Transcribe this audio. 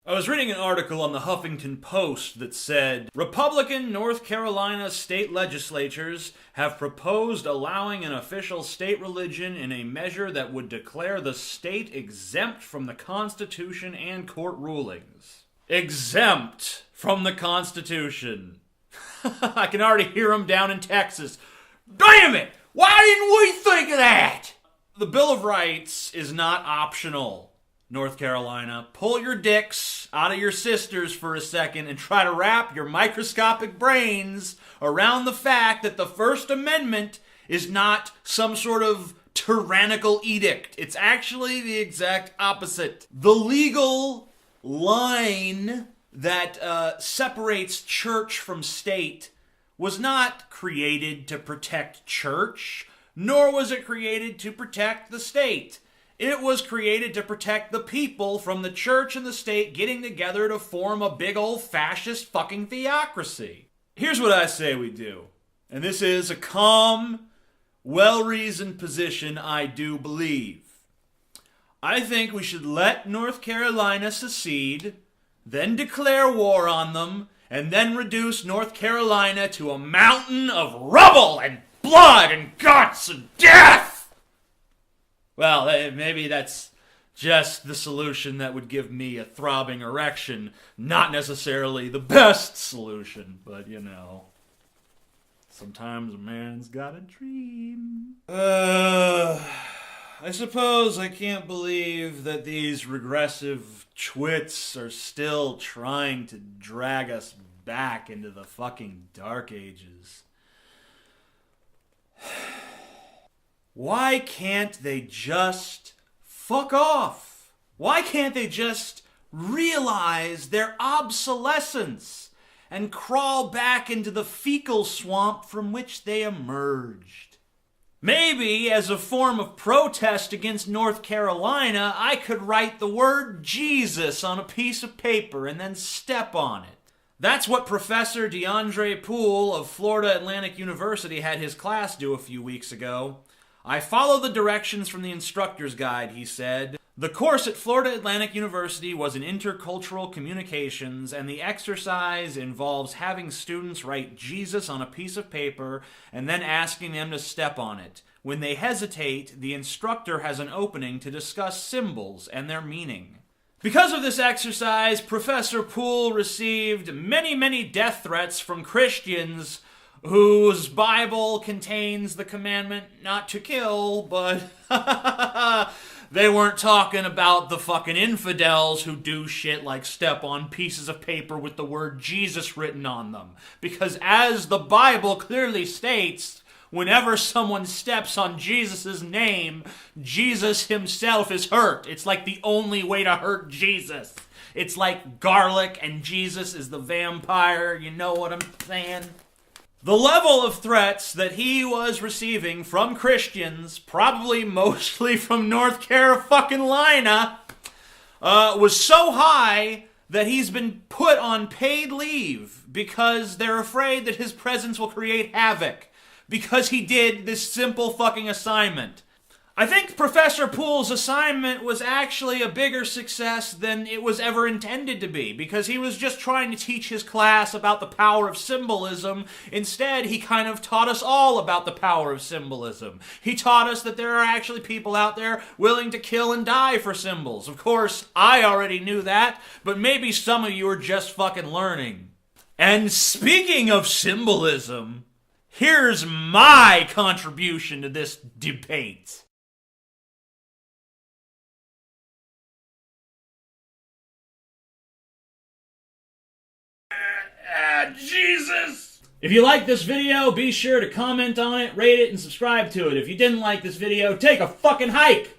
I was reading an article on the Huffington Post that said, Republican North Carolina state legislatures have proposed allowing an official state religion in a measure that would declare the state exempt from the Constitution and court rulings. Exempt from the Constitution. I can already hear them down in Texas. Damn it! Why didn't we think of that? The Bill of Rights is not optional. North Carolina, pull your dicks out of your sisters for a second and try to wrap your microscopic brains around the fact that the First Amendment is not some sort of tyrannical edict. It's actually the exact opposite. The legal line that separates church from state was not created to protect church, nor was it created to protect the state. It was created to protect the people from the church and the state getting together to form a big old fascist fucking theocracy. Here's what I say we do. And this is a calm, well-reasoned position I do believe. I think we should let North Carolina secede, then declare war on them, and then reduce North Carolina to a mountain of rubble and blood and guts and death! Well, maybe that's just the solution that would give me a throbbing erection. Not necessarily the best solution, but you know. Sometimes a man's got a dream. I suppose I can't believe that these regressive twits are still trying to drag us back into the fucking dark ages. Why can't they just fuck off? Why can't they just realize their obsolescence and crawl back into the fecal swamp from which they emerged? Maybe as a form of protest against North Carolina, I could write the word Jesus on a piece of paper and then step on it. That's what Professor DeAndre Poole of Florida Atlantic University had his class do a few weeks ago. I follow the directions from the instructor's guide, he said. The course at Florida Atlantic University was in intercultural communications, and the exercise involves having students write Jesus on a piece of paper and then asking them to step on it. When they hesitate, the instructor has an opening to discuss symbols and their meaning. Because of this exercise, Professor Poole received many death threats from Christians whose Bible contains the commandment not to kill, but they weren't talking about the fucking infidels who do shit like step on pieces of paper with the word Jesus written on them. Because as the Bible clearly states, whenever someone steps on Jesus' name, Jesus himself is hurt. It's like the only way to hurt Jesus. It's like garlic and Jesus is the vampire, you know what I'm saying? The level of threats that he was receiving from Christians, probably mostly from North Carolina, was so high that he's been put on paid leave because they're afraid that his presence will create havoc because he did this simple fucking assignment. I think Professor Poole's assignment was actually a bigger success than it was ever intended to be, because he was just trying to teach his class about the power of symbolism. Instead, he kind of taught us all about the power of symbolism. He taught us that there are actually people out there willing to kill and die for symbols. Of course, I already knew that, but maybe some of you are just fucking learning. And speaking of symbolism, here's my contribution to this debate. Jesus! If you like this video, be sure to comment on it, rate it, and subscribe to it. If you didn't like this video, take a fucking hike!